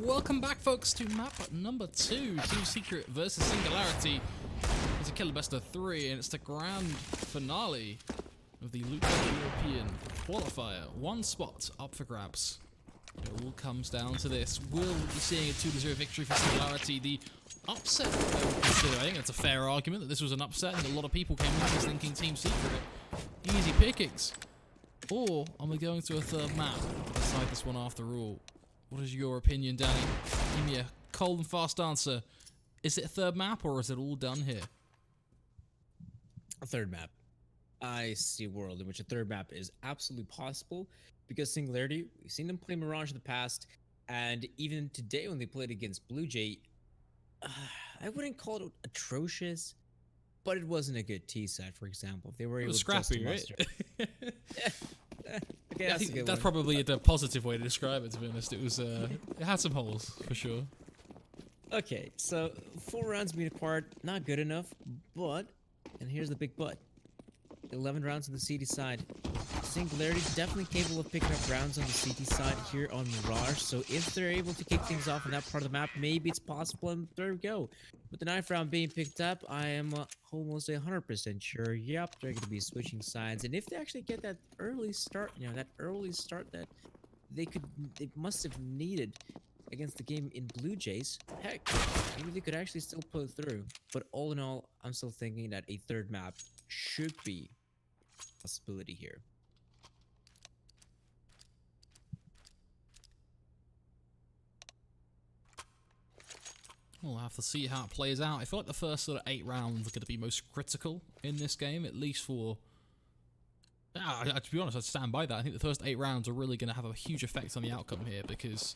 Welcome back, folks, to map number 2, Team Secret versus Singularity. It's a killer best of 3, and it's the grand finale of the LOOT.BET European qualifier. One spot up for grabs. It all comes down to this. Will we be seeing a 2-0 victory for Singularity? The upset, I would consider. I think that's a fair argument that this was an upset, and a lot of people came into this thinking Team Secret, easy pickings. Or am I going to a third map to decide this one after all? What is your opinion, Danny? Give me a cold and fast answer. Is it a third map, or is it all done here? A third map. I see a world in which a third map is absolutely possible because Singularity, we've seen them play Mirage in the past, and even today when they played against Blue Jay, I wouldn't call it atrocious, but it wasn't a good T set, for example. They were able to scrappy, right? Okay, I think that's probably the positive way to describe it, to be honest. It was, it had some holes, for sure. Okay, so 4 rounds being acquired, not good enough, but, and here's the big but, 11 rounds on the CT side. Singularity definitely capable of picking up rounds on the CT side here on Mirage, so if they're able to kick things off in that part of the map, maybe it's possible, and there we go. With the 9th round being picked up, I am almost 100% sure, yep, they're going to be switching sides, and if they actually get that early start, that they must have needed against the game in Blue Jays, heck, maybe they could actually still pull it through. But all in all, I'm still thinking that a third map should be a possibility here. We'll have to see how it plays out. I feel like the first sort of 8 rounds are going to be most critical in this game, at least for... to be honest, I'd stand by that. I think the first 8 rounds are really going to have a huge effect on the outcome here, because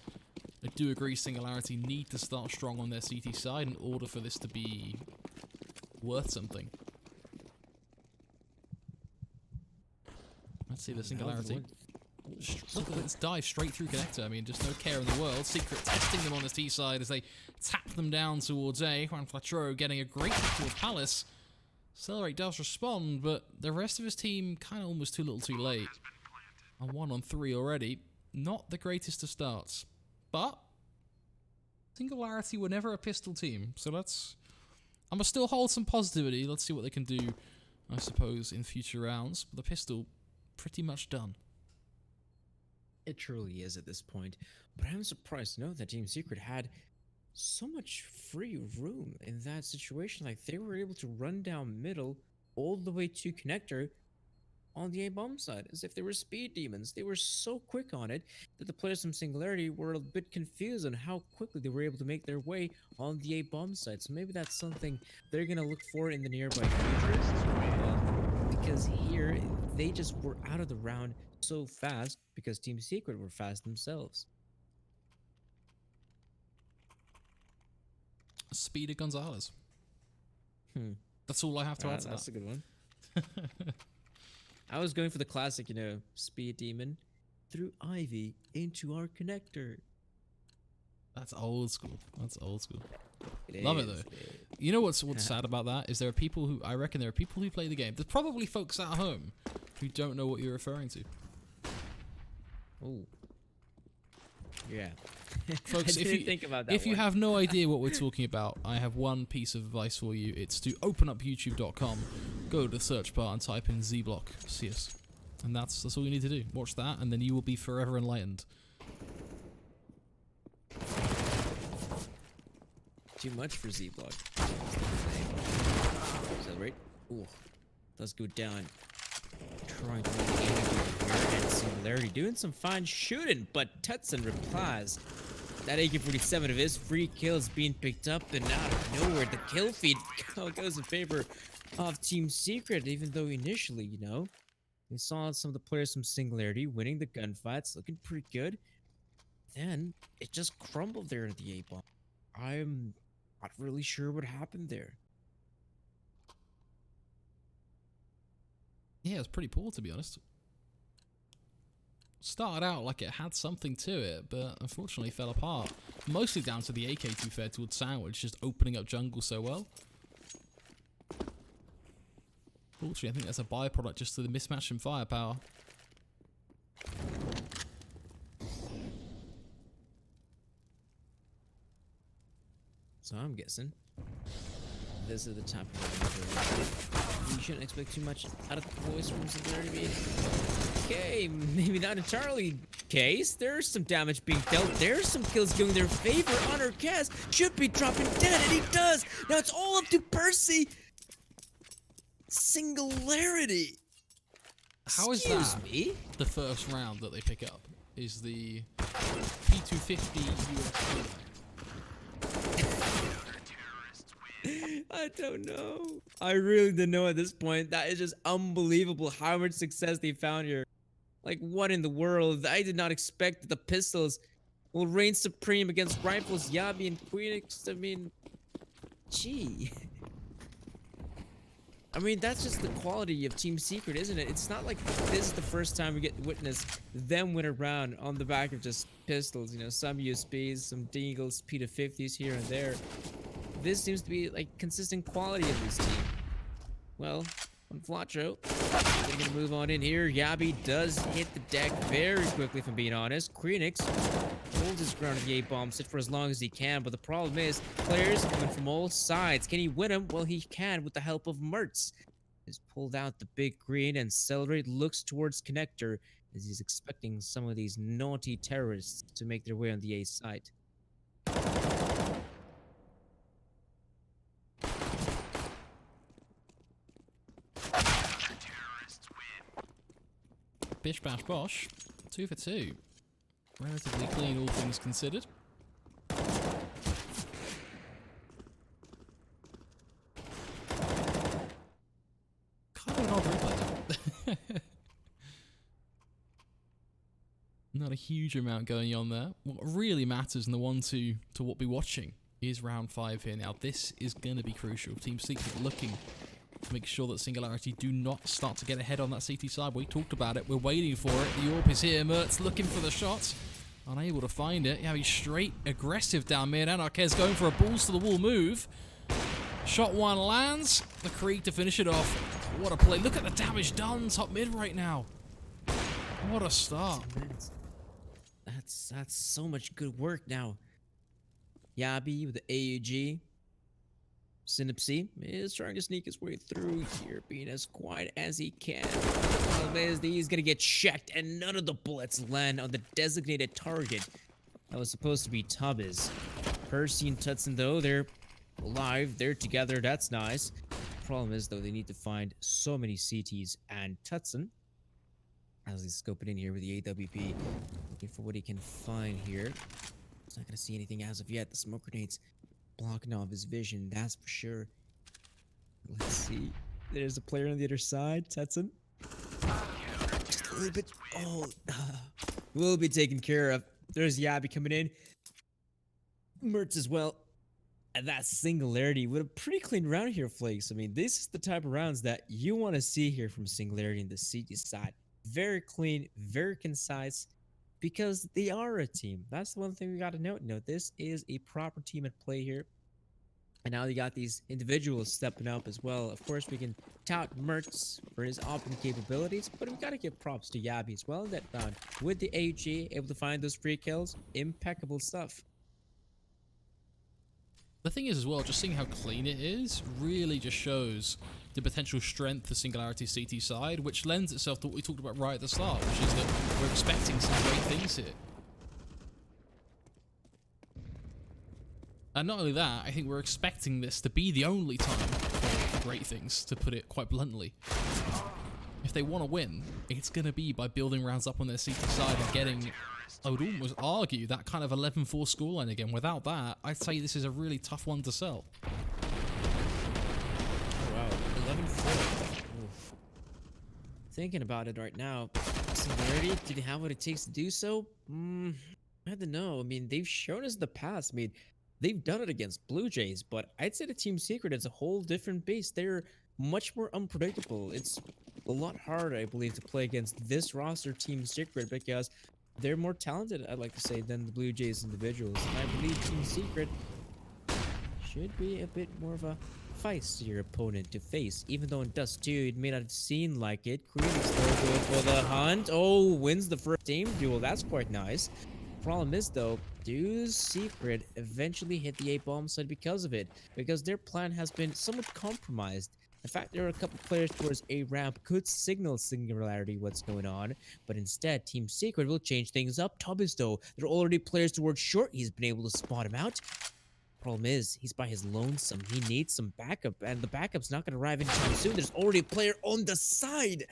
I do agree Singularity need to start strong on their CT side in order for this to be worth something. Let's see the Singularity. Look at this dive straight through connector. I mean, just no care in the world. Secret testing them on the T side as they tap them down towards A. Juan Flatro getting a great hit towards Palace. Accelerate does respond, but the rest of his team kind of almost too little too late. And 1 on 3 already. Not the greatest of starts. But Singularity were never a pistol team, so let's... I'm going to still hold some positivity. Let's see what they can do, I suppose, in future rounds. But the pistol, pretty much done. It truly is at this point, but I'm surprised to know that Team Secret had so much free room in that situation. Like, they were able to run down middle all the way to connector on the A-bomb side, as if they were speed demons. They were so quick on it that the players from Singularity were a bit confused on how quickly they were able to make their way on the A-bomb side. So maybe that's something they're going to look for in the nearby future, because here they just were out of the round so fast because Team Secret were fast themselves. Speedy Gonzalez. That's all I have to answer. That's a good one. I was going for the classic, speed demon through Ivy into our connector. That's old school. That's old school. It Love is, it though. You know what's sad about that is there are people who, I reckon there are people who play the game. There's probably folks at home who don't know what you're referring to. Oh. Yeah. Folks, if you have no idea what we're talking about, I have one piece of advice for you. It's to open up youtube.com, go to the search bar and type in ZBlock, see us. And that's all you need to do. Watch that and then you will be forever enlightened. Too much for Z-Block. Accelerate. Ooh. Let's go down. Trying to make the game here, and Singularity doing some fine shooting, but Tutson replies. That AK-47 of his free kill is being picked up, and out of nowhere, the kill feed goes in favor of Team Secret, even though initially, we saw some of the players from Singularity winning the gunfights, looking pretty good. Then, it just crumbled there at the A-bomb. I'm not really sure what happened there. Yeah, it's pretty poor, to be honest. Started out like it had something to it, but unfortunately fell apart. Mostly down to the AK, to be fair, towards Sandwich, just opening up jungle so well. Fortunately, I think that's a byproduct just to the mismatch in firepower. So I'm guessing this is the type of round you shouldn't expect too much out of the boys from Singularity. Okay, maybe not entirely case. There's some damage being dealt. There's some kills going their favor. Honor Cast should be dropping dead, and he does. Now it's all up to Percy. Singularity. How is Excuse that me? the first round that they pick up? Is the P250 USP? I don't know. I really didn't know at this point. That is just unbelievable how much success they found here. Like, what in the world? I did not expect that the pistols will reign supreme against rifles, Yabi, and Queenix. I mean, gee. I mean, that's just the quality of Team Secret, isn't it? It's not like this is the first time we get to witness them win a round on the back of just pistols. You know, some USBs, some Deagles, P250s here and there. This seems to be like consistent quality of this team. Well, on Flatro, we're gonna move on in here. Yabi does hit the deck very quickly, if I'm being honest. Queenix holds his ground at the A-bomb, sit for as long as he can, but the problem is, players coming from all sides. Can he win him? Well, he can with the help of Mertz. He's pulled out the big green, and Celebrate looks towards Connector as he's expecting some of these naughty terrorists to make their way on the A side. Bish bash bosh, 2 for 2. Relatively clean, all things considered. Kind of an odd replay. Not a huge amount going on there. What really matters in the 1-2 to what we're watching is round 5 here. Now, this is going to be crucial. Team Secret looking to make sure that Singularity do not start to get ahead on that CT side. We talked about it. We're waiting for it. The AWP is here. Mertz looking for the shot. Unable to find it. Yeah, he's straight aggressive down mid. Anarchez going for a balls to the wall move. Shot 1 lands. The Krieg to finish it off. What a play. Look at the damage done top mid right now. What a start. That's so much good work now. Yabi with the AUG. Synapsy is trying to sneak his way through here, being as quiet as he can. The problem is he's gonna get checked, and none of the bullets land on the designated target. That was supposed to be Tubbs. Percy and Tutson, though, they're alive. They're together. That's nice. Problem is, though, they need to find so many CTs and Tutson. As he's scoping in here with the AWP, looking for what he can find here. He's not gonna see anything as of yet. The smoke grenades blocking off his vision, that's for sure. Let's see. There's a player on the other side, Tetsun. Just a little bit. Oh, will be taken care of. There's Yabi coming in. Mertz as well. And that Singularity with a pretty clean round here, Flakes. I mean, this is the type of rounds that you want to see here from Singularity in the CT side. Very clean, very concise, because they are a team. That's the one thing we got to note. This is a proper team at play here. And now you got these individuals stepping up as well. Of course, we can tout Mertz for his open capabilities, but we got to give props to Yabi as well in that round. With the AG, able to find those free kills, impeccable stuff. The thing is as well, just seeing how clean it is really just shows the potential strength for Singularity's CT side, which lends itself to what we talked about right at the start, which is that we're expecting some great things here. And not only that, I think we're expecting this to be the only time for great things, to put it quite bluntly. If they want to win, it's going to be by building rounds up on their CT side and getting, I would almost argue, that kind of 11-4 scoreline again. Without that, I'd say this is a really tough one to sell. Oh, wow. 11-4. Oof. Thinking about it right now, Singularity, do they have what it takes to do so? I don't know. I mean, they've shown us in the past. I mean, they've done it against Blue Jays, but I'd say the Team Secret is a whole different beast. They're much more unpredictable. It's a lot harder, I believe, to play against this roster Team Secret because they're more talented, I'd like to say, than the Blue Jays individuals. And I believe Team Secret should be a bit more of a feistier opponent to face, even though in Dust 2 it may not seem like it. Creed is still going for the hunt. Oh, wins the first team duel. That's quite nice. Problem is, though, Do Secret eventually hit the A bomb site because of it, because their plan has been somewhat compromised. In fact, there are a couple players towards A ramp could signal Singularity what's going on, but instead, Team Secret will change things up. Tubbs, though, there are already players towards short. He's been able to spot him out. Problem is, he's by his lonesome. He needs some backup, and the backup's not going to arrive anytime soon. There's already a player on the side.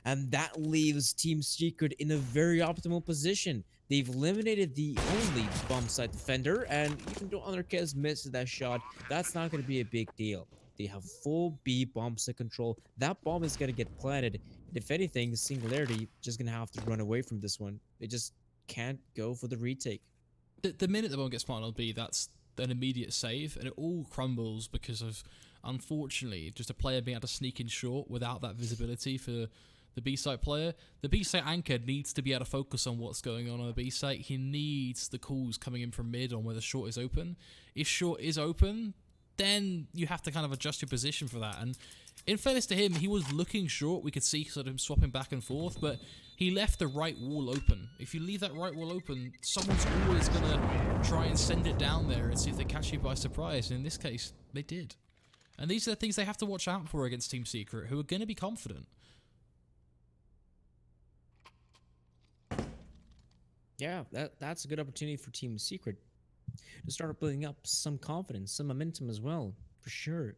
And that leaves Team Secret in a very optimal position. They've eliminated the only bomb site defender, and even though Underkez missed that shot, that's not going to be a big deal. They have full B bomb site control. That bomb is going to get planted. And if anything, Singularity just going to have to run away from this one. They just can't go for the retake. The minute the bomb gets planted on B, that's an immediate save, and it all crumbles because of, unfortunately, just a player being able to sneak in short without that visibility for the B-site player. The B-site anchor needs to be able to focus on what's going on the B-site. He needs the calls coming in from mid on whether short is open. If short is open, then you have to kind of adjust your position for that. And in fairness to him, he was looking short. We could see sort of him swapping back and forth, but he left the right wall open. If you leave that right wall open, someone's always going to try and send it down there and see if they catch you by surprise. And in this case, they did. And these are the things they have to watch out for against Team Secret, who are going to be confident. Yeah, that's a good opportunity for Team Secret to start building up some confidence, some momentum as well, for sure.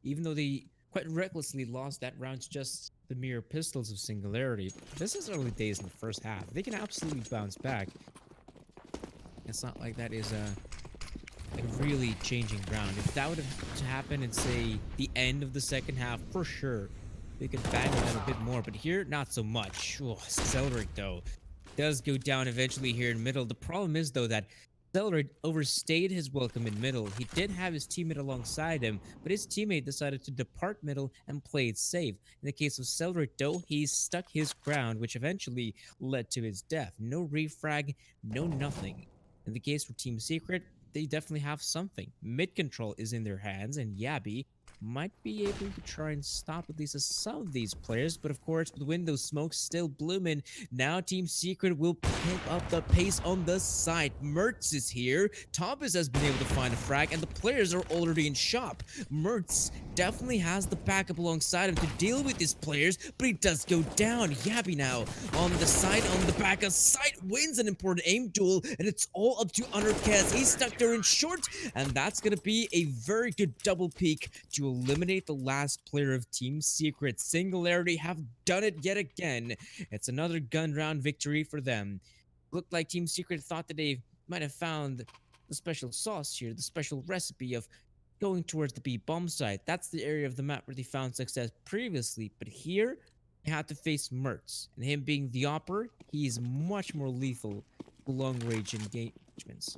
Even though they quite recklessly lost that round to just the mere pistols of Singularity, this is early days in the first half. They can absolutely bounce back. It's not like that is a really changing round. If that would have happened in, say, the end of the second half, for sure, they could bang on that a bit more. But here, not so much. Oh, Accelerate, though, does go down eventually here in middle. The problem is, though, that Accelerate overstayed his welcome in middle. He did have his teammate alongside him, but his teammate decided to depart middle and play it safe. In the case of Accelerate, though, he stuck his ground, which eventually led to his death. No refrag, no nothing. In the case for Team Secret, they definitely have something. Mid control is in their hands, and Yabi might be able to try and stop at least some of these players, but of course, with window smoke still blooming, now Team Secret will pick up the pace on the side. Mertz is here, Thomas has been able to find a frag, and the players are already in shop. Mertz definitely has the backup alongside him to deal with these players, but he does go down. Yabi now on the side, on the back of sight, wins an important aim duel, and it's all up to Underkez. He's stuck there in short, and that's gonna be a very good double peek to eliminate the last player of Team Secret. Singularity have done it yet again. It's another gun round victory for them. Looked like Team Secret thought that they might have found the special sauce here, the special recipe of going towards the B bomb site. That's the area of the map where they found success previously, but here they had to face Mertz, and him being the Opper, he is much more lethal to long range engagements.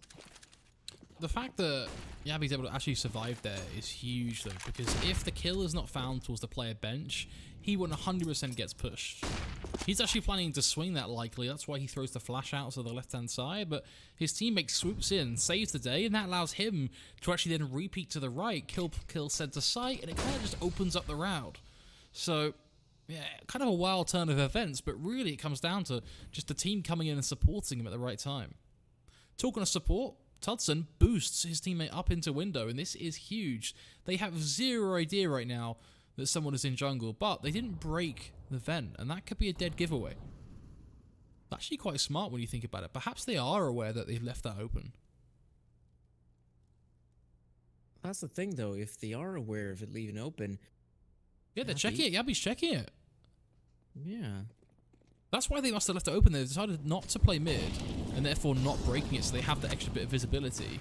The fact that Yabi's able to actually survive there is huge, though, because if the kill is not found towards the player bench, he 100% gets pushed. He's actually planning to swing that likely. That's why he throws the flash out to the left-hand side, but his teammate swoops in, saves the day, and that allows him to actually then repeat to the right, kill center site, and it kind of just opens up the round. So, yeah, kind of a wild turn of events, but really it comes down to just the team coming in and supporting him at the right time. Talking of support, Tudson boosts his teammate up into window, and this is huge. They have zero idea right now that someone is in jungle, but they didn't break the vent, and that could be a dead giveaway. It's actually quite smart when you think about it. Perhaps they are aware that they've left that open. That's the thing, though. If they are aware of it leaving open... Yeah, they're checking it. Yabi's checking it. Yeah. That's why they must have left it open. They decided not to play mid, and therefore not breaking it, so they have the extra bit of visibility.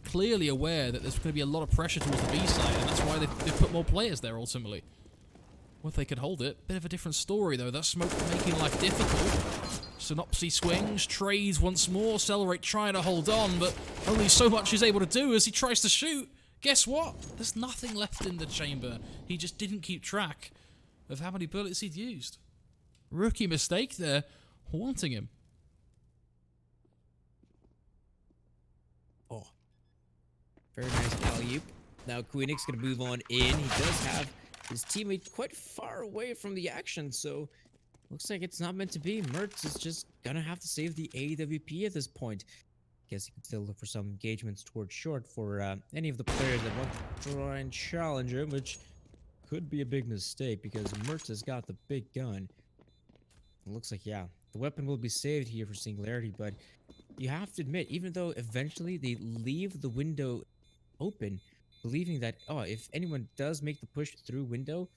Clearly aware that there's going to be a lot of pressure towards the B side, and that's why they've put more players there, ultimately. Well, if they could hold it, bit of a different story, though. That smoke making life difficult. Synopsy swings, trades once more. Accelerate trying to hold on, but only so much he's able to do as he tries to shoot. Guess what? There's nothing left in the chamber. He just didn't keep track of how many bullets he'd used. Rookie mistake there, haunting him. Oh, very nice alley-oop. Now Queenix gonna move on in. He does have his teammate quite far away from the action, so looks like it's not meant to be. Mertz is just gonna have to save the AWP at this point. guess you could still look for some engagements towards short for any of the players that want to try and challenge him, which could be a big mistake because Mertz has got the big gun. It looks like, yeah, the weapon will be saved here for Singularity, but you have to admit, even though eventually they leave the window open, believing that, oh, if anyone does make the push through window,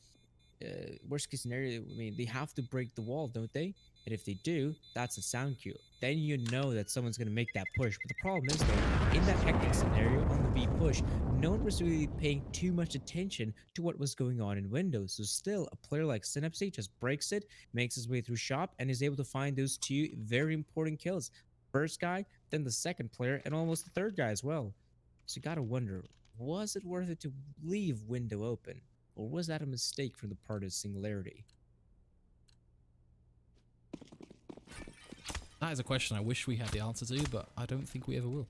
worst case scenario, I mean, they have to break the wall, don't they? And if they do, that's a sound cue. Then you know that someone's going to make that push. But the problem is, though, in that hectic scenario on the B push, no one was really paying too much attention to what was going on in Windows. So still, a player like Synapse just breaks it, makes his way through shop, and is able to find those two very important kills. First guy, then the second player, and almost the third guy as well. So you gotta wonder, was it worth it to leave window open? Or was that a mistake from the part of Singularity? That is a question I wish we had the answer to, but I don't think we ever will.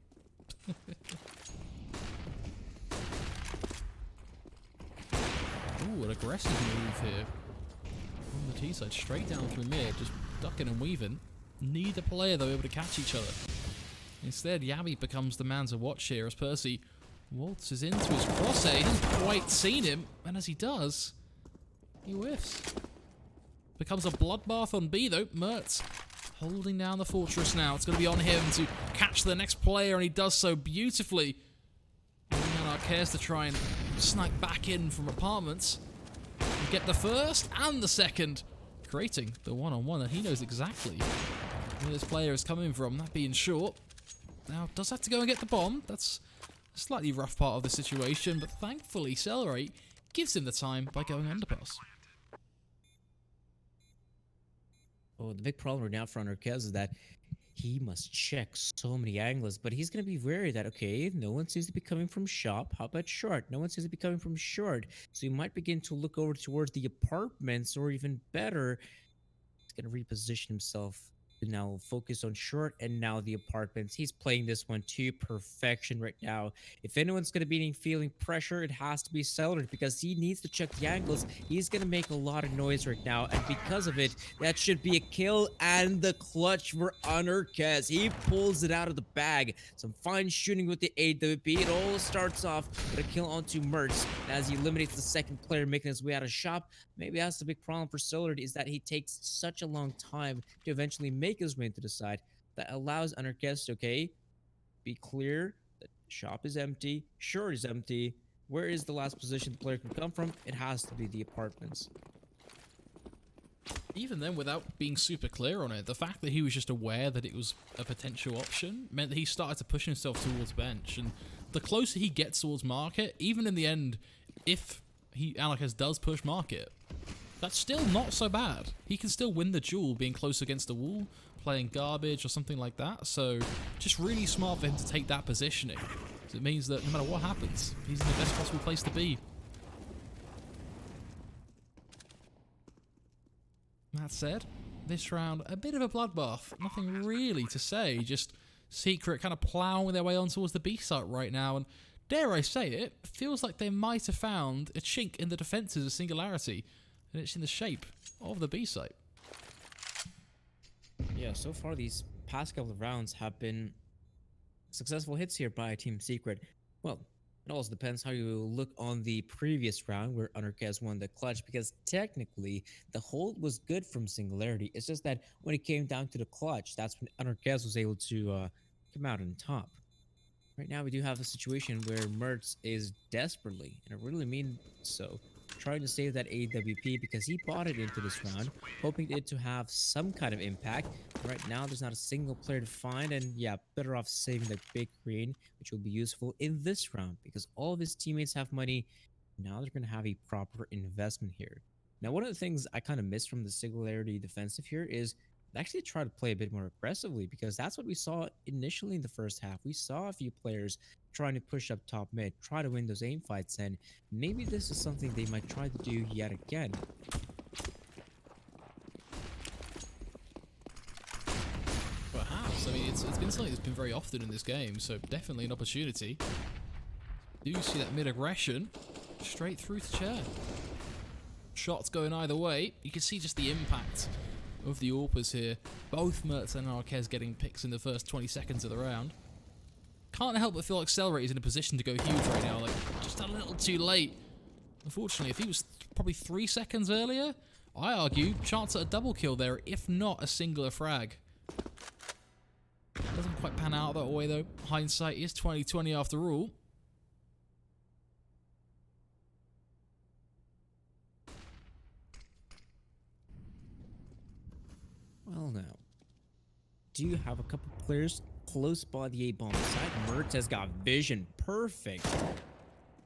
Ooh, an aggressive move here. On the T side, straight down through mid, just ducking and weaving. Neither player, though, able to catch each other. Instead, Yabby becomes the man to watch here as Percy waltzes into his crosshair. He hasn't quite seen him, and as he does, he whiffs. Becomes a bloodbath on B, though. Mertz holding down the fortress now. It's going to be on him to catch the next player, and he does so beautifully. And Arcares to try and snipe back in from apartments. And get the first and the second, creating the one-on-one, and he knows exactly where this player is coming from, that being short. Now, does have to go and get the bomb. That's a slightly rough part of the situation, but thankfully, Accelerate gives him the time by going underpass. Oh, the big problem right now for Arquez is that he must check so many angles, but he's going to be wary that, okay, no one seems to be coming from shop. How about short? No one seems to be coming from short. So he might begin to look over towards the apartments, or even better, he's going to reposition himself to now focus on short and now the apartments. He's playing this one to perfection right now. If anyone's going to be feeling pressure, it has to be Celerate because he needs to check the angles. He's going to make a lot of noise right now, and because of it, that should be a kill and the clutch for Arquez. He pulls it out of the bag. Some fine shooting with the AWP. It all starts off with a kill onto Mertz as he eliminates the second player, making his way out of shop. Maybe that's the big problem for Celerate, is that he takes such a long time to eventually make his way into the side that allows Arquez to, okay, be clear that shop is empty, short is empty. Where is the last position the player can come from? It has to be the apartments. Even then, without being super clear on it, the fact that he was just aware that it was a potential option meant that he started to push himself towards bench, and the closer he gets towards market, even in the end, if Arquez does push market, that's still not so bad. He can still win the duel being close against the wall, playing garbage or something like that. So just really smart for him to take that positioning. So it means that no matter what happens, he's in the best possible place to be. That said, this round, a bit of a bloodbath. Nothing really to say, just Secret kind of plowing their way on towards the B site right now. And dare I say it, feels like they might have found a chink in the defenses of Singularity. And it's in the shape of the B site. Yeah, so far these past couple of rounds have been successful hits here by Team Secret. Well, it also depends how you look on the previous round where Arquez won the clutch, because technically the hold was good from Singularity. It's just that when it came down to the clutch, that's when Arquez was able to come out on top. Right now we do have a situation where Mertz is desperately, and I really mean so, trying to save that AWP because he bought it into this round, hoping it to have some kind of impact. Right now, there's not a single player to find, and yeah, better off saving the big green, which will be useful in this round because all of his teammates have money. Now they're going to have a proper investment here. Now, one of the things I kind of missed from the Singularity defensive here is actually try to play a bit more aggressively, because that's what we saw initially in the first half. We saw a few players trying to push up top mid, try to win those aim fights, and maybe this is something they might try to do yet again. Perhaps. I mean, it's been something that's been very often in this game, so definitely an opportunity. Do you see that mid-aggression? Straight through to chair. Shots going either way. You can see just the impact of the AWPers here. Both Mertz and Arquez getting picks in the first 20 seconds of the round. can't help but feel Accelerator's in a position to go huge right now. Like, just a little too late. Unfortunately, if he was probably 3 seconds earlier, I argue, chance at a double kill there, if not a singular frag. Doesn't quite pan out that way though. Hindsight is 20/20 after all. Well, now, do you have a couple players close by the A-bomb side? Mertz has got vision. Perfect.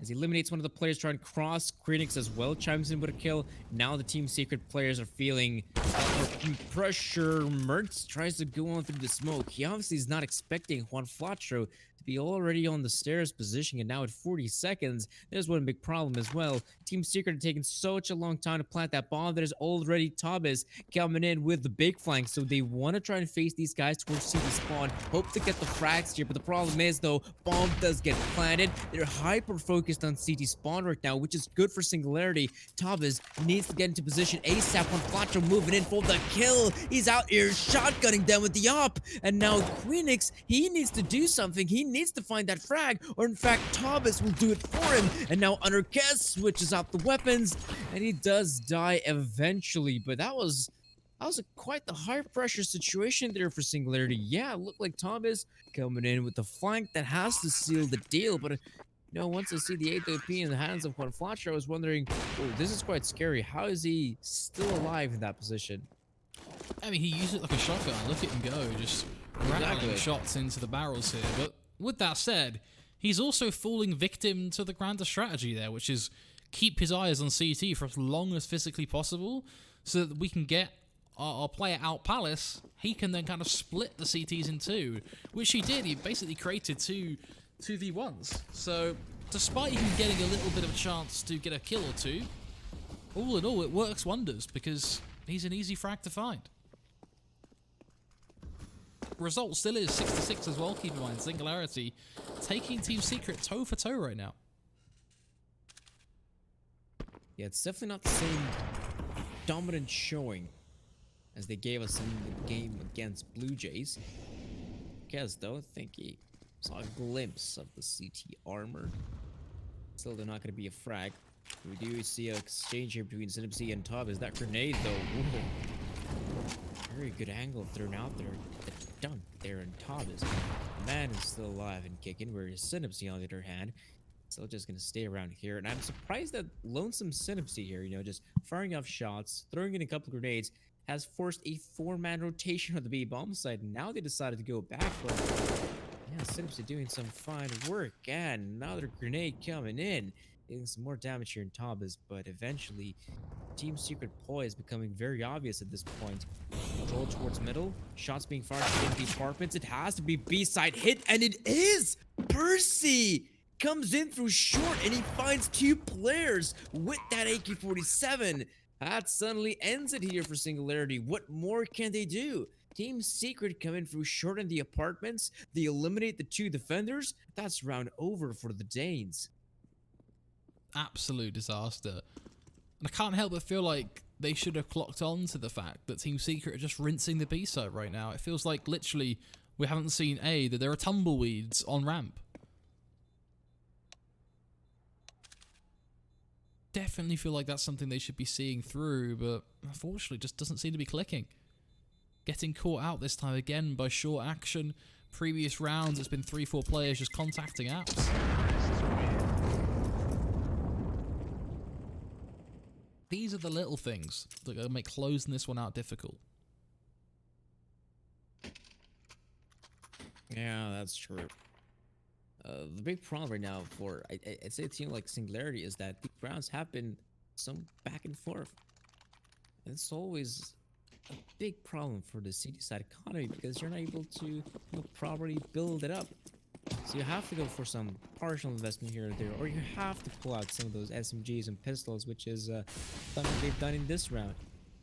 As he eliminates one of the players trying to cross, Krenix as well chimes in with a kill. Now the Team Secret players are feeling pressure. Mertz tries to go on through the smoke. He obviously is not expecting Juan Flatro to be already on the stairs positioning, and now at 40 seconds, there's one big problem as well. Team Secret are taking such a long time to plant that bomb. There's already Tabis coming in with the big flank, so they want to try and face these guys towards CD spawn. Hope to get the frags here, but the problem is though, bomb does get planted. They're hyper focused on CT spawn right now, which is good for Singularity. Tabis needs to get into position ASAP. Juan Flatro moving in for the kill. He's out here shotgunning them with the op, and now Queenix, he needs to do something. He needs to find that frag, or in fact Tabis will do it for him. And now Underkez switches out the weapons, and he does die eventually. But that was quite the high pressure situation there for Singularity. Yeah, it looked like Tabis coming in with the flank that has to seal the deal. But once I see the 8th OP in the hands of Juan Flatro, I was wondering, oh, this is quite scary. How is he still alive in that position? I mean, he used it like a shotgun. Look at him go, just rattling shots into the barrels here. But with that said, he's also falling victim to the grander strategy there, which is keep his eyes on CT for as long as physically possible so that we can get our player out Palace. He can then kind of split the CTs in two, which he did. He basically created two 2v1s. So despite him getting a little bit of a chance to get a kill or two, all in all, it works wonders because he's an easy frag to find. Result still is 6-6 as well, keep in mind. Singularity taking Team Secret toe for toe right now. Yeah, it's definitely not the same dominant showing as they gave us in the game against Blue Jays. Guess though, I think he saw a glimpse of the CT armor. Still, they're not going to be a frag. We do see an exchange here between Sinapsy and Tab. Is that grenade though? Ooh. Very good angle thrown out there. The dunk there, and Tabis, man, is still alive and kicking. Whereas Sinapsy, on the other hand, still just gonna stay around here. And I'm surprised that Lonesome Sinapsy here, just firing off shots, throwing in a couple grenades, has forced a 4-man rotation on the B bomb side. Now they decided to go back, but yeah, Sinapsy doing some fine work. And another grenade coming in, getting some more damage here in Tabis, but eventually Team Secret ploy is becoming very obvious at this point. Control towards middle, shots being fired in the apartments. It has to be B-side hit, and it is! Percy comes in through short, and he finds 2 players with that AK-47. That suddenly ends it here for Singularity. What more can they do? Team Secret come in through short in the apartments. They eliminate the 2 defenders. That's round over for the Danes. Absolute disaster. And I can't help but feel like they should have clocked on to the fact that Team Secret are just rinsing the B side right now. It feels like literally we haven't seen that there are tumbleweeds on ramp. Definitely feel like that's something they should be seeing through, but unfortunately just doesn't seem to be clicking. Getting caught out this time again by short action. Previous rounds, it's been 3-4 players just contacting apps. These are the little things that are going to make closing this one out difficult. Yeah, that's true. The big problem right now for, I'd say a team like Singularity is that the rounds have been some back and forth. And it's always a big problem for the CD side economy because you're not able to properly build it up. So you have to go for some partial investment here or there, or you have to pull out some of those SMGs and pistols, which is something they've done in this round.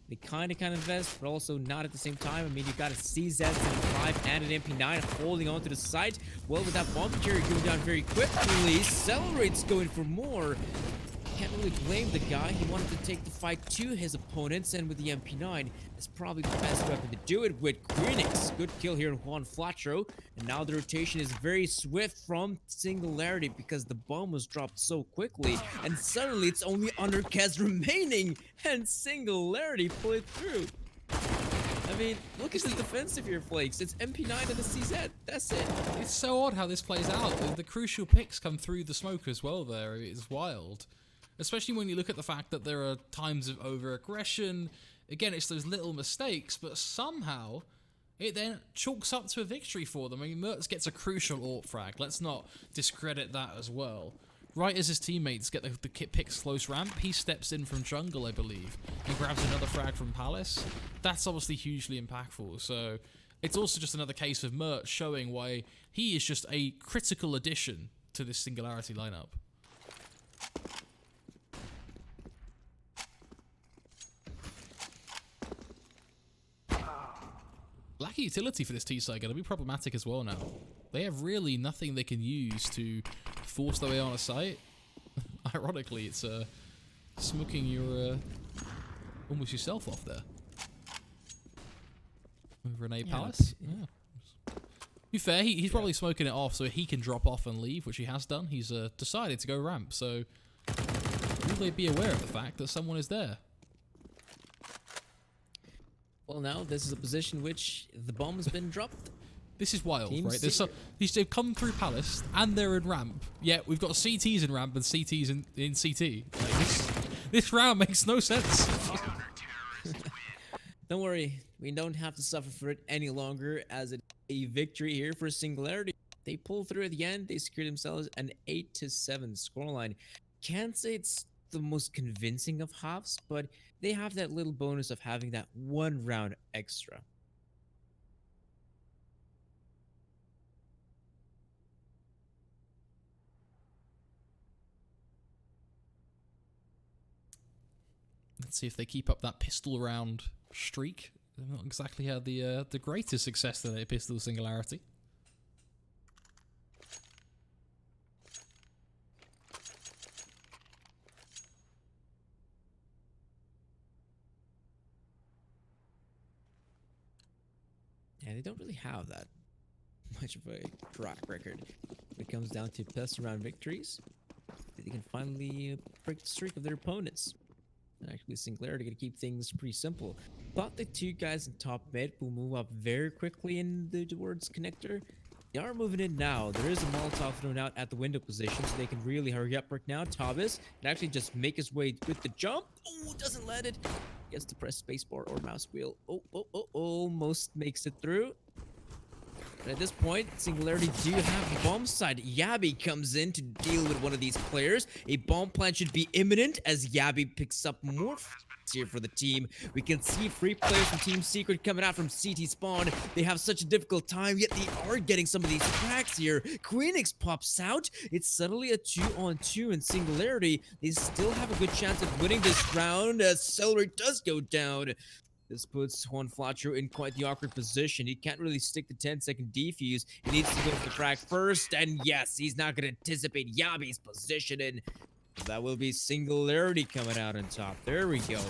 They kind of invest, but also not at the same time. I mean, you got a CZ-75 and an MP9 holding on to the site. Well, with that bomb carrier going down very quickly, Accelerate's going for more. can't really blame the guy. He wanted to take the fight to his opponents, and with the MP9, it's probably the best weapon to do it with. Queenix, good kill here on Juan Flatro, and now the rotation is very swift from Singularity because the bomb was dropped so quickly, and suddenly it's only under Kez remaining, and Singularity pull it through. I mean, look at the defensive here, Flakes. It's MP9 and the CZ. That's it. It's so odd how this plays out. The crucial picks come through the smoke as well there. It's wild. Especially when you look at the fact that there are times of over-aggression. Again, it's those little mistakes, but somehow it then chalks up to a victory for them. I mean, Mertz gets a crucial AWP frag. Let's not discredit that as well. Right as his teammates get the kit picks close ramp, he steps in from jungle, I believe, and grabs another frag from Palace. That's obviously hugely impactful. So it's also just another case of Mert showing why he is just a critical addition to this Singularity lineup. Lack of utility for this T-side going to be problematic as well now. They have really nothing they can use to force their way on a site. Ironically, it's smoking your almost yourself off there. With Renee Palace. Yeah. To be fair, he's probably smoking it off so he can drop off and leave, which he has done. He's decided to go ramp, so will they be aware of the fact that someone is there? Well, now this is a position which the bomb has been dropped. This is wild, Team right? They've come through Palace and they're in ramp. Yet we've got CTs in ramp and CTs in CT. Like this round makes no sense. Don't worry, we don't have to suffer for it any longer, as it's a victory here for Singularity. They pull through at the end. They secure themselves an 8-7 scoreline. Can't say it's the most convincing of halves, but they have that little bonus of having that one round extra. Let's see if they keep up that pistol round streak. They've not exactly had the greatest success today, pistol Singularity. Yeah, they don't really have that much of a track record when it comes down to pistol round victories. They can finally break the streak of their opponents. And actually, Singularity going to keep things pretty simple. But the two guys in top mid will move up very quickly towards connector. They are moving in now. There is a Molotov thrown out at the window position, so they can really hurry up right now. Thomas can actually just make his way with the jump. Oh, doesn't let it. Gets to press spacebar or mouse wheel. Almost makes it through. But at this point, Singularity do have the bomb side. Yabi comes in to deal with one of these players. A bomb plant should be imminent as Yabi picks up more here for the team. We can see 3 players from Team Secret coming out from CT spawn. They have such a difficult time, yet they are getting some of these cracks here. Queenix pops out. It's suddenly a 2-on-2 in Singularity. They still have a good chance of winning this round as Celery does go down. This puts Juan Flatro in quite the awkward position. He can't really stick the 10-second defuse. He needs to go for the frag first, and yes, he's not going to anticipate Yabi's position, and that will be Singularity coming out on top. There we go.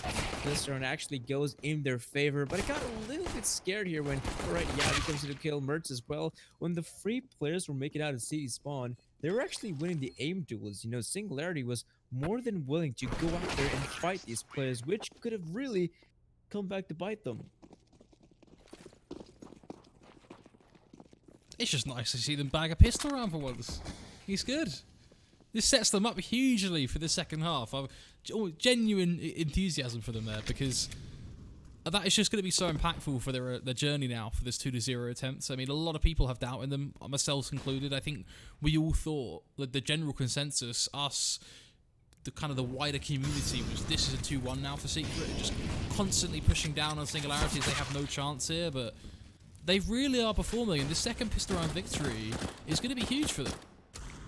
This round actually goes in their favor, but I got a little bit scared here when, alright, Yabi comes in to kill Mertz as well. When the 3 players were making out in city spawn, they were actually winning the aim duels. You know, Singularity was more than willing to go out there and fight these players, which could have really come back to bite them. It's just nice to see them bag a pistol around for once. He's good. This sets them up hugely for the second half. Genuine enthusiasm for them there, because that is just going to be so impactful for their journey now for this 2-0 attempts. I mean, a lot of people have doubt in them, myself included. I think we all thought that the general consensus, us, the wider community, was this is a 2-1 now for Secret, just constantly pushing down on Singularities. They have no chance here, but they really are performing, and this second pistol round victory is going to be huge for them.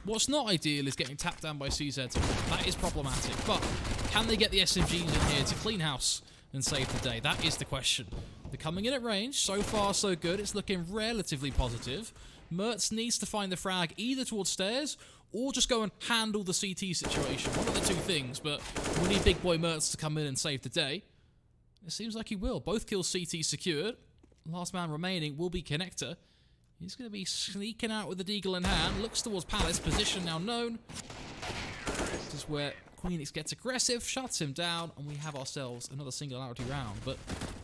What's not ideal is getting tapped down by CZ. That is problematic, but can they get the SMGs in here to clean house and save the day? That is the question. They're coming in at range. So far, so good. It's looking relatively positive. Mertz needs to find the frag either towards stairs or just go and handle the CT situation. One of the two things, but we need Big Boy Mertz to come in and save the day. It seems like he will. Both kills CT secured. Last man remaining will be Connector. He's going to be sneaking out with the deagle in hand. Looks towards Palace. Position now known. This is where Queenix gets aggressive, shuts him down, and we have ourselves another Singularity round. But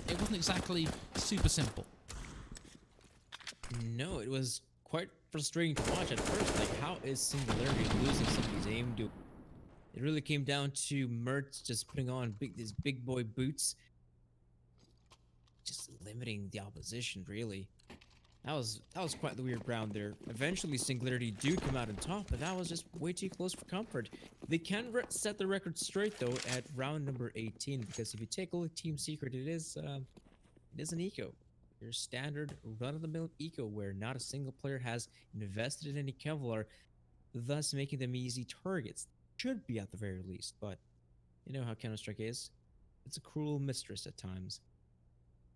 it wasn't exactly super simple. No, it was quite frustrating to watch at first. Like, how is Singularity losing some of these aim duels? It really came down to Mertz just putting on these big boy boots, just limiting the opposition. Really, that was quite the weird round there. Eventually, Singularity do come out on top, but that was just way too close for comfort. They can set the record straight though at round number 18, because if you take a look at Team Secret, it is an eco. Your standard run-of-the-mill eco where not a single player has invested in any Kevlar, thus making them easy targets. Should be at the very least, but you know how Counter-Strike is. It's a cruel mistress at times.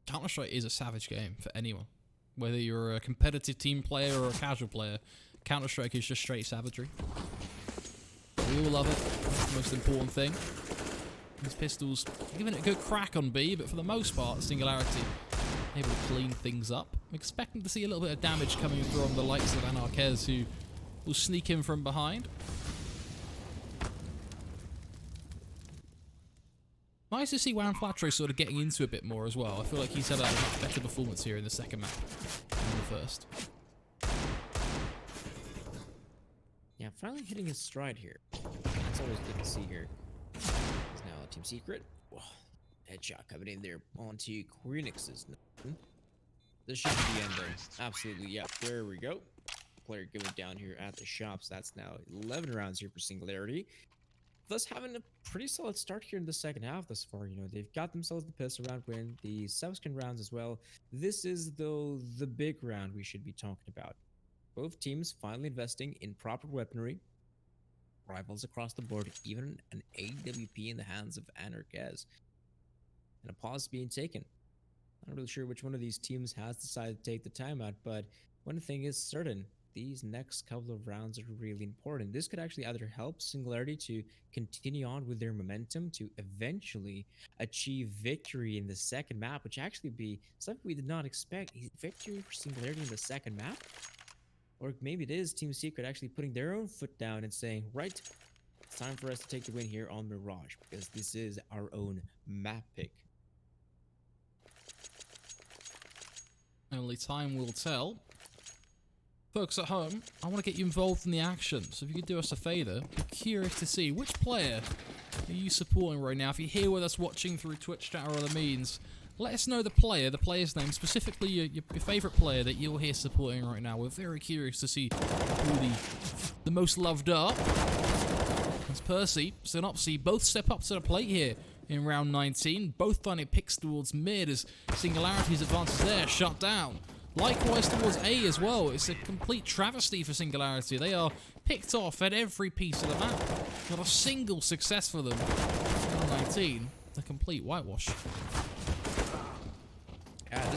Counter-Strike is a savage game for anyone. Whether you're a competitive team player or a casual player, Counter-Strike is just straight savagery. We all love it. That's the most important thing. These pistols giving it a good crack on B, but for the most part, Singularity able to clean things up. I'm expecting to see a little bit of damage coming from the likes of Anarquez, who will sneak in from behind. Nice to see Juan Flatro sort of getting into a bit more as well. I feel like he's had a much better performance here in the second map than the first. Yeah, finally hitting his stride here. That's always good to see here. He's now Team Secret. Whoa, headshot coming in there onto Queenix's. This should be the end though. Absolutely, yeah. There we go. Player going down here at the shops. That's now 11 rounds here for Singularity. Thus having a pretty solid start here in the second half thus far. You know, they've got themselves the pistol round win, the subsequent rounds as well. This is, though, the big round we should be talking about. Both teams finally investing in proper weaponry. Rivals across the board, even an AWP in the hands of Anarquez. And a pause being taken. I'm not really sure which one of these teams has decided to take the timeout, but one thing is certain. These next couple of rounds are really important. This could actually either help Singularity to continue on with their momentum to eventually achieve victory in the second map, which actually be something we did not expect. Victory for Singularity in the second map? Or maybe it is Team Secret actually putting their own foot down and saying, right, it's time for us to take the win here on Mirage, because this is our own map pick. Only time will tell. Folks at home, I want to get you involved in the action, so if you could do us a favour, be curious to see which player are you supporting right now. If you're here with us watching through Twitch chat or other means, let us know the player's name, specifically your favourite player that you're here supporting right now. We're very curious to see who the most loved are. As Percy, Synopsy both step up to the plate here in round 19, both finding picks towards mid as Singularity's advances there, shut down. Likewise towards A as well. It's a complete travesty for Singularity. They are picked off at every piece of the map. Not a single success for them. Round 19, a complete whitewash. Yeah,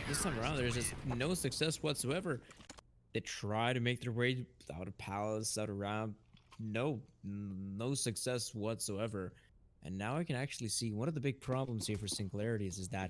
this time around, there's just no success whatsoever. They try to make their way out of Palace, out of round. No success whatsoever. And now I can actually see one of the big problems here for Singularity is that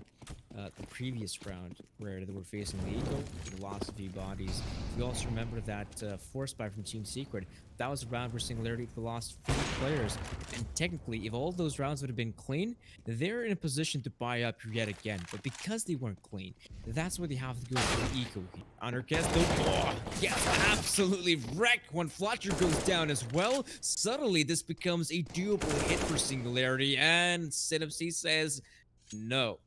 the previous round where they were facing the Eagle, they lost a few bodies. We also remember that force buy from Team Secret. That was a round where Singularity lost 4 players. And technically, if all those rounds would have been clean, they're in a position to buy up yet again. But because they weren't clean, that's where they have to go for the Eco. Anarquez, though, yes, absolutely wrecked when Fletcher goes down as well. Suddenly, this becomes a doable hit for Singularity, and Synopsy says no.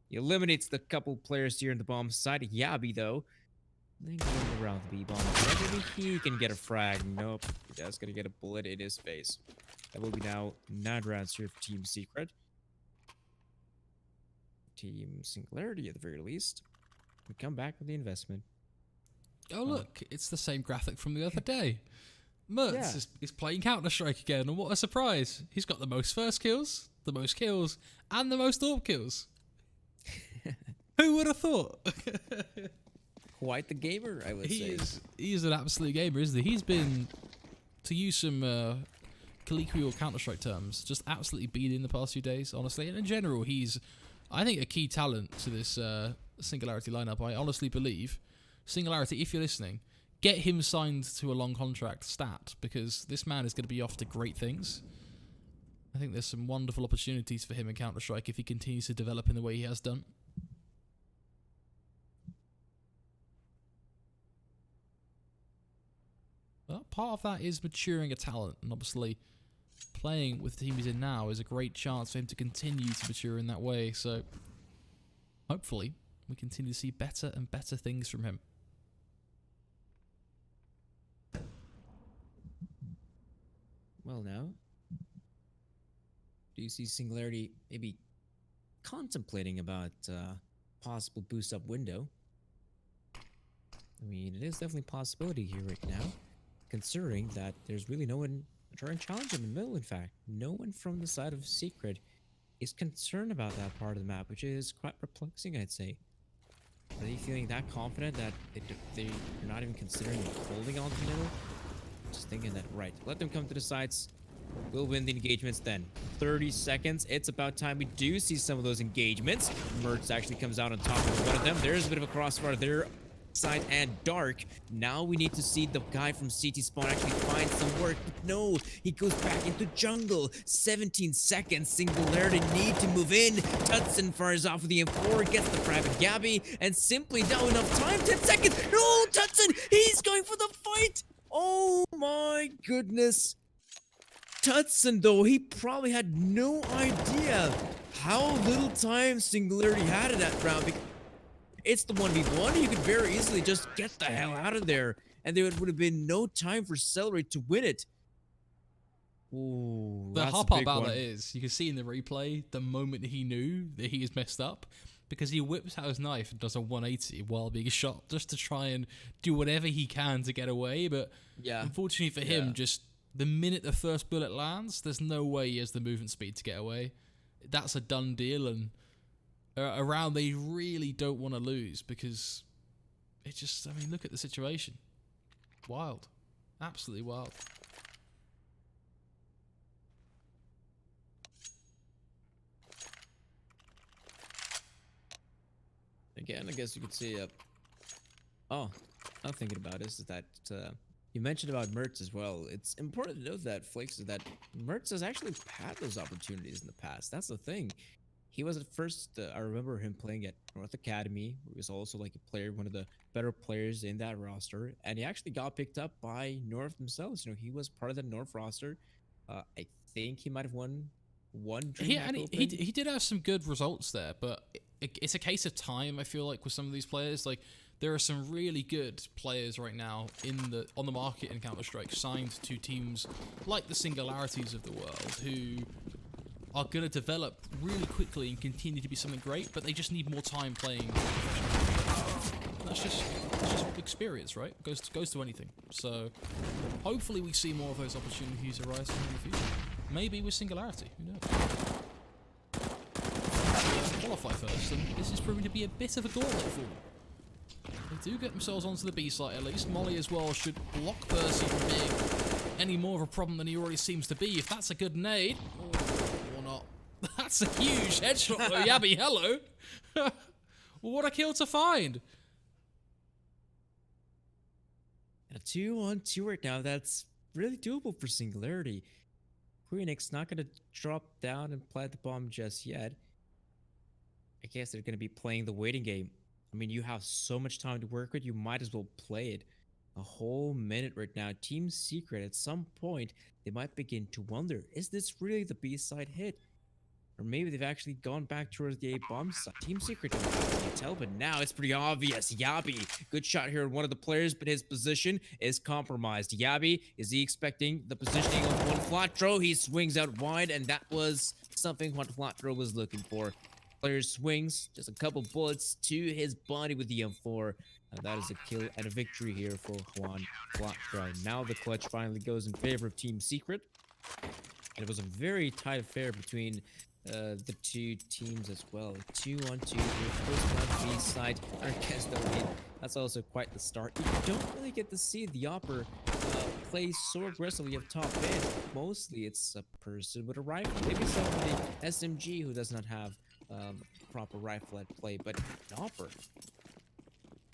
He eliminates the couple players here in the bomb side. Yabi, though, then going around the B-bomb. Maybe he can get a frag. Nope, he does gonna get a bullet in his face. That will be now 9 rounds here for Team Secret. Team Singularity, at the very least, we come back with the investment. Oh look, it's the same graphic from the other day. Mertz is playing Counter-Strike again, and what a surprise. He's got the most first kills, the most kills, and the most AWP kills. Who would have thought? Quite the gamer, I would say. He is an absolute gamer, isn't he? He's been to use some colloquial Counter-Strike terms, just absolutely beat in the past few days, honestly. And in general, he's, I think, a key talent to this Singularity lineup. I honestly believe. Singularity, if you're listening, get him signed to a long contract stat, because this man is going to be off to great things. I think there's some wonderful opportunities for him in Counter-Strike if he continues to develop in the way he has done. Well, part of that is maturing a talent, and obviously playing with the team he's in now is a great chance for him to continue to mature in that way, so hopefully we continue to see better and better things from him. Well, now, do you see Singularity maybe contemplating about possible boost up window? I mean, it is definitely a possibility here right now, considering that there's really no one trying to challenge him in the middle. In fact, no one from the side of Secret is concerned about that part of the map, which is quite perplexing, I'd say. Are they feeling that confident that they're not even considering holding on to the middle? Just thinking that, right, let them come to the sides. We'll win the engagements then. 30 seconds. It's about time we do see some of those engagements. Mertz actually comes out on top of one of them. There's a bit of a crossfire there. Side and dark. Now we need to see the guy from CT spawn actually find some work. But no, he goes back into jungle. 17 seconds. Singularity need to move in. Tutson fires off with the M4, gets the private Gabby, and simply not enough time. 10 seconds. No, Tutson, he's going for the fight. Oh my goodness. Tutson, though, he probably had no idea how little time Singularity had in that round. It's the 1v1. You could very easily just get the hell out of there, and there would have been no time for Celebrate to win it. Ooh, the hard part about that is, you can see in the replay, the moment he knew that he is messed up, because he whips out his knife and does a 180 while being shot, just to try and do whatever he can to get away. But yeah, unfortunately for him, just the minute the first bullet lands, there's no way he has the movement speed to get away. That's a done deal, and a round they really don't want to lose, because it just, I mean, look at the situation. Wild. Absolutely wild. Again, I guess you could say, oh, I'm thinking about is that you mentioned about Mertz as well. It's important to note that, Flakes, is that Mertz has actually had those opportunities in the past. That's the thing. He was at first, I remember him playing at North Academy. He was also like a player, one of the better players in that roster. And he actually got picked up by North themselves. You know, he was part of the North roster. I think he might have won one dream. Yeah, and he did have some good results there, but it's a case of time, I feel like, with some of these players. Like, there are some really good players right now on the market in Counter-Strike, signed to teams like the Singularities of the world, who are going to develop really quickly and continue to be something great, but they just need more time playing. That's just experience, right? Goes to anything. So hopefully we see more of those opportunities arise in the future. Maybe with Singularity, who knows? Qualify first, and this is proving to be a bit of a gauntlet for them. They do get themselves onto the B site at least. Molly as well should block Percy from being any more of a problem than he already seems to be. If that's a good nade, or not. That's a huge headshot though, Yabby, hello. What a kill to find. A 2-on-2 right now, that's really doable for Singularity. Queenix not going to drop down and plant the bomb just yet. I guess they're going to be playing the waiting game. I mean, you have so much time to work with, you might as well play it. A whole minute right now. Team Secret, at some point, they might begin to wonder, is this really the B-side hit? Or maybe they've actually gone back towards the A-bomb side. Team Secret don't really tell, but now it's pretty obvious. Yabi, good shot here on one of the players, but his position is compromised. Yabi, is he expecting the positioning of one Flatro? He swings out wide, and that was something what Flatro was looking for. Player swings, just a couple bullets to his body with the M4. And that is a kill and a victory here for Juan Flatro. Now the clutch finally goes in favor of Team Secret. And it was a very tight affair between the two teams as well. 2-on-2 with first one B side. I guess that's also quite the start. You don't really get to see the upper plays so aggressively up top mid. Mostly it's a person with a rifle. Maybe somebody SMG who does not have proper rifle at play, but Nopper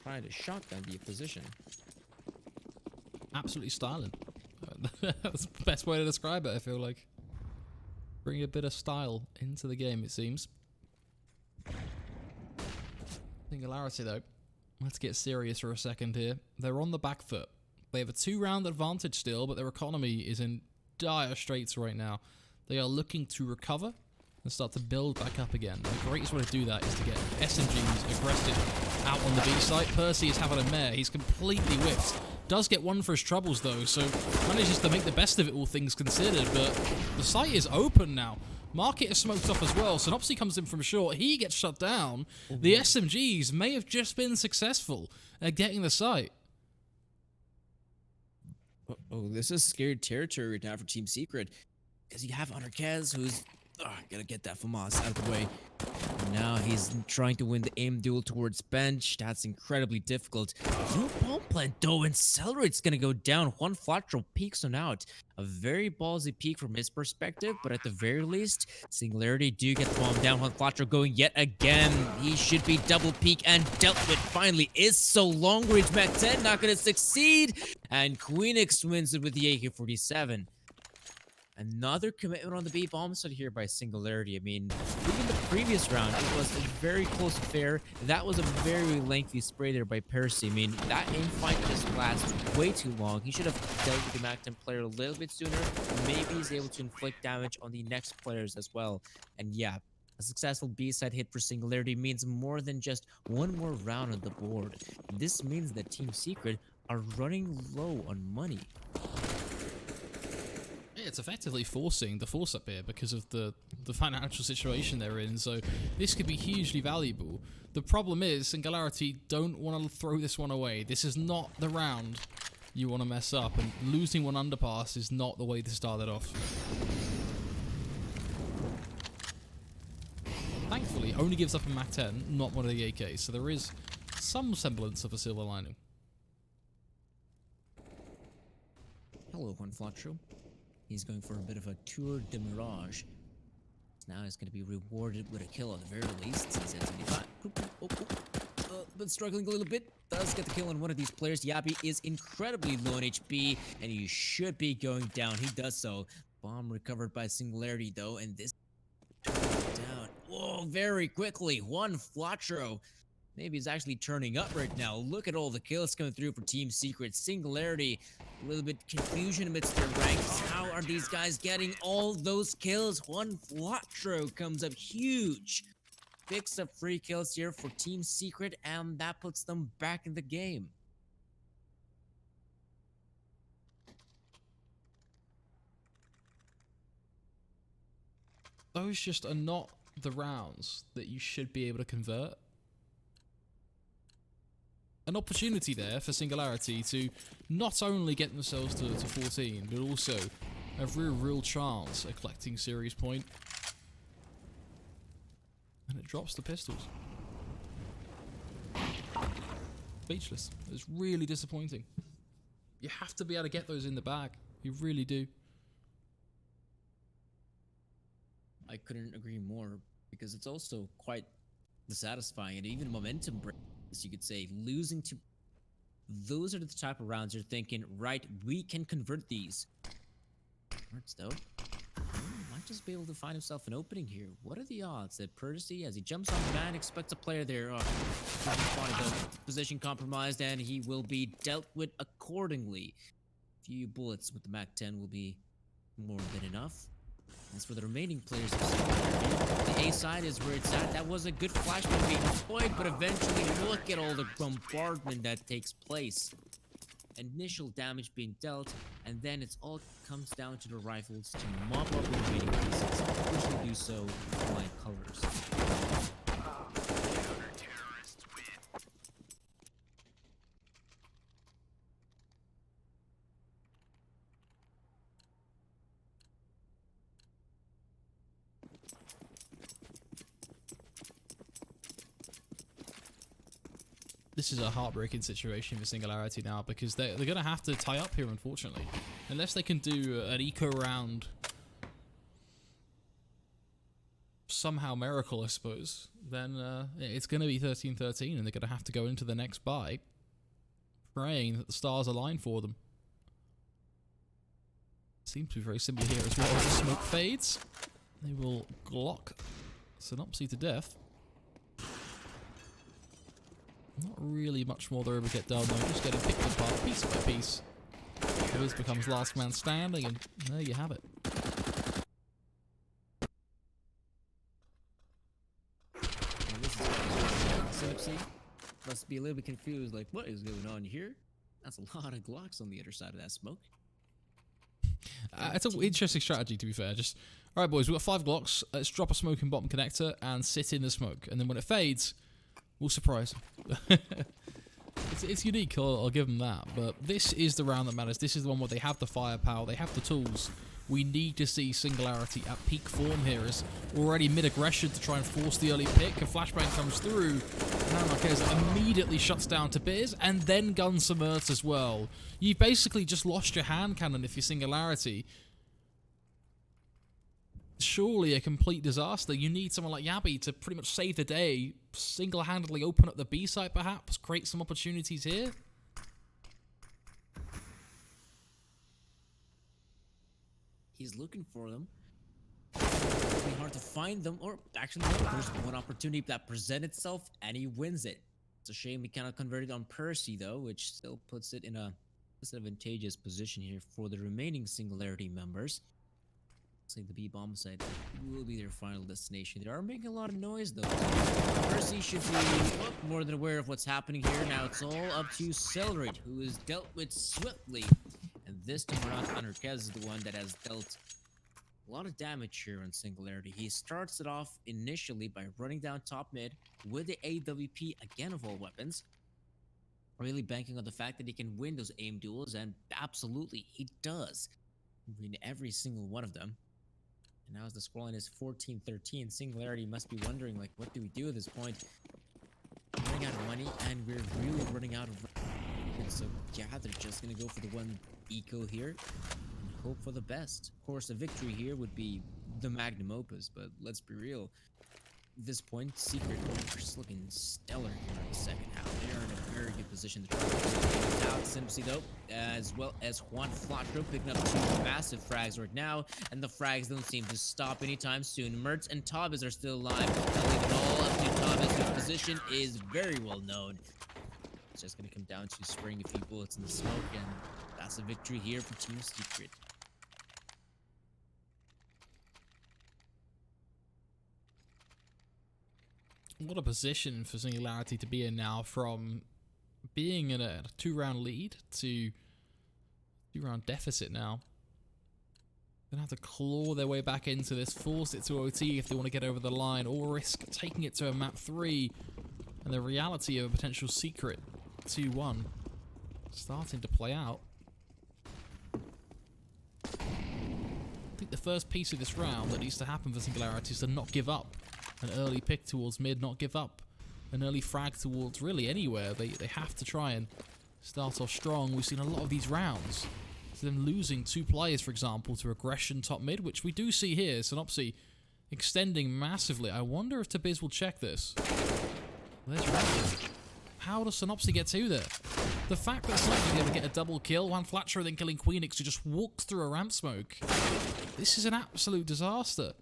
trying to shotgun the position. Absolutely styling. That's the best way to describe it, I feel like. Bring a bit of style into the game, it seems. Singularity, though. Let's get serious for a second here. They're on the back foot. They have a 2-round advantage still, but their economy is in dire straits right now. They are looking to recover and start to build back up again. The greatest way to do that is to get SMGs aggressive out on the B site. Percy is having a mare. He's completely whipped. Does get one for his troubles, though, so manages to make the best of it, all things considered. But the site is open now. Market is smoked off as well. Synopsy comes in from short. He gets shut down. The SMGs may have just been successful at getting the site. Oh, this is scared territory right now for Team Secret. Because you have Hunter Kaz, who's gotta get that FAMAS out of the way. Now he's trying to win the aim duel towards bench. That's incredibly difficult. No bomb plant though, and Accelerate's gonna go down. Juan Flatro peeks on out. A very ballsy peek from his perspective, but at the very least, Singularity do get the bomb down. Juan Flatro going yet again. He should be double peek and dealt with finally. Is so long range Mac 10 not gonna succeed. And Queenix wins it with the AK-47. Another commitment on the B bomb side here by Singularity. I mean, even the previous round, it was a very close affair. That was a very lengthy spray there by Percy. I mean, that aim fight just lasted way too long. He should have dealt with the Mac 10 player a little bit sooner. Maybe he's able to inflict damage on the next players as well. And yeah, a successful B-side hit for Singularity means more than just one more round on the board. This means that Team Secret are running low on money. It's effectively forcing the force up here because of the financial situation they're in, so this could be hugely valuable. The problem is Singularity don't want to throw this one away. This is not the round you want to mess up, and losing one underpass is not the way to start it off. Thankfully, only gives up a Mac 10, not one of the AKs, so there is some semblance of a silver lining. Hello, Juan Flatro. He's going for a bit of a tour de mirage. Now he's going to be rewarded with a kill at the very least. He's at 75. But struggling a little bit. Does get the kill on one of these players. Yabi is incredibly low on HP, and he should be going down. He does so. Bomb recovered by Singularity, though, and this down. Whoa, very quickly. Juan Flatro. Maybe he's actually turning up right now. Look at all the kills coming through for Team Secret. Singularity, a little bit confusion amidst their ranks. How are these guys getting all those kills? Juan Flatro comes up huge. Picks up free kills here for Team Secret, and that puts them back in the game. Those just are not the rounds that you should be able to convert. An opportunity there for Singularity to not only get themselves to 14, but also have a real chance at collecting series point. And it drops the pistols. Speechless. It's really disappointing. You have to be able to get those in the bag. You really do. I couldn't agree more, because it's also quite dissatisfying and even momentum break, as you could say. Losing to those are the type of rounds you're thinking, right, we can convert these. Hurts though. Might just be able to find himself an opening here. What are the odds that Percy, as he jumps on the man, expects a player there? Position compromised, and he will be dealt with accordingly. Few bullets with the Mac 10 will be more than enough. As for the remaining players, the A side is where it's at. That was a good flashbang being deployed, but eventually look at all the bombardment that takes place. Initial damage being dealt, and then it's all comes down to the rifles to mop up the remaining pieces, which will do so in light colors. This is a heartbreaking situation for Singularity now, because they're going to have to tie up here, unfortunately. Unless they can do an eco round, somehow miracle, I suppose, then it's going to be 13-13, and they're going to have to go into the next bye praying that the stars align for them. Seems to be very simple here as well. As the smoke fades, they will Glock Synopsy to death. Not really much more they're able to get done though, just getting picked apart piece by piece. Wiz becomes last man standing, and there you have it. Synopsy must be a little bit confused, like, what is going on here? That's a lot of Glocks on the other side of that smoke. It's an interesting strategy, to be fair. Just, alright boys, we've got 5 Glocks, let's drop a smoke in bottom connector and sit in the smoke, and then when it fades, we'll surprise them. It's unique, I'll give them that, but this is the round that matters. This is the one where they have the firepower, they have the tools. We need to see Singularity at peak form here, as already mid-aggression to try and force the early pick. A flashbang comes through, and Marquez immediately shuts down to Biz, and then gun submerts as well. You've basically just lost your hand cannon if you're Singularity. Surely a complete disaster. You need someone like Yabby to pretty much save the day, single-handedly open up the B site perhaps, create some opportunities here. He's looking for them. It's be hard to find them, or actually, no, there's one opportunity that presents itself, and he wins it. It's a shame he cannot convert it on Percy, though, which still puts it in a disadvantageous position here for the remaining Singularity members. Looks like the B-bomb site will be their final destination. They are making a lot of noise, though. Percy should be more than aware of what's happening here. Now it's all up to Celebrate, who is dealt with swiftly. And this time around, Marquez is the one that has dealt a lot of damage here on Singularity. He starts it off initially by running down top mid with the AWP, again of all weapons. Really banking on the fact that he can win those aim duels, and absolutely, he does. Win every single one of them. And now as the scoreline is 14-13, Singularity must be wondering, like, what do we do at this point? We're running out of money, and we're really running out of... So yeah, they're just gonna go for the one eco here and hope for the best. Of course, a victory here would be the magnum opus, but let's be real. At this point, Secret are just looking stellar here in the second half. They are in a very good position to try to get out. Simply though, as well as Juan Flatro picking up 2 massive frags right now, and the frags don't seem to stop anytime soon. Mertz and Tavis are still alive. They'll leave it all up to Tavis, whose position is very well known. It's just going to come down to spraying a few bullets in the smoke, and that's a victory here for Team Secret. What a position for Singularity to be in now, from being in a 2-round lead to 2-round deficit now. Gonna have to claw their way back into this, force it to OT if they want to get over the line, or risk taking it to a map 3, and the reality of a potential Secret 2-1 starting to play out. I think the first piece of this round that needs to happen for Singularity is to not give up. An early pick towards mid, not give up. An early frag towards really anywhere. They have to try and start off strong. We've seen a lot of these rounds. So them losing 2 players, for example, to aggression top mid, which we do see here. Synopsy extending massively. I wonder if Tabiz will check this. There's Rapid. How does Synopsy get to there? The fact that Synopsy is able to get a double kill, one Flatcher then killing Queenix, who just walks through a ramp smoke. This is an absolute disaster.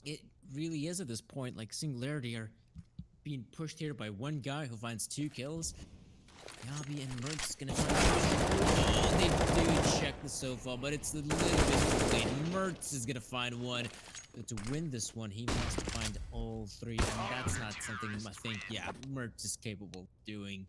It really is at this point. Like, Singularity are being pushed here by one guy who finds 2 kills. Yabi and Mertz gonna try to... they do check the sofa, but it's a little bit too late. Mertz is gonna find one. But to win this one, he must find all 3, and that's not something I think, yeah, Mertz is capable of doing.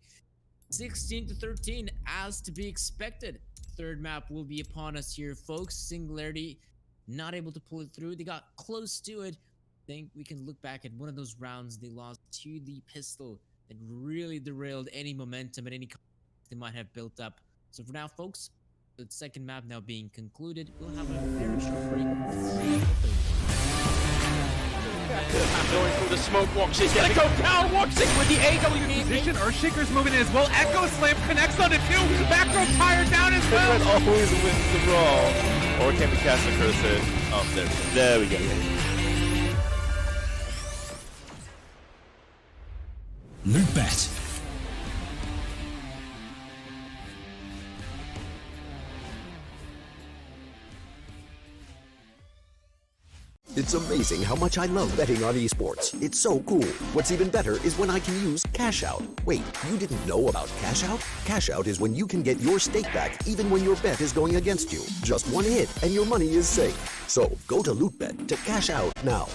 16-13, as to be expected. Third map will be upon us here, folks. Singularity not able to pull it through. They got close to it. I think we can look back at one of those rounds they lost to the pistol that really derailed any momentum and any they might have built up. So for now, folks, the second map now being concluded, we'll have a very short break. Going through the smoke, Woxi's gonna go down. Woxic with the AWP. Position, Earthshaker's moving in as well. Echo Slam connects on it too. Back row tire down as well. Red always wins the brawl. Or can we cast the cursor? Oh, there we go. LOOT.BET. It's amazing how much I love betting on esports. It's so cool. What's even better is when I can use Cash Out. Wait, you didn't know about Cash Out? Cash Out is when you can get your stake back even when your bet is going against you. Just one hit and your money is safe. So go to LOOT.BET to cash out now.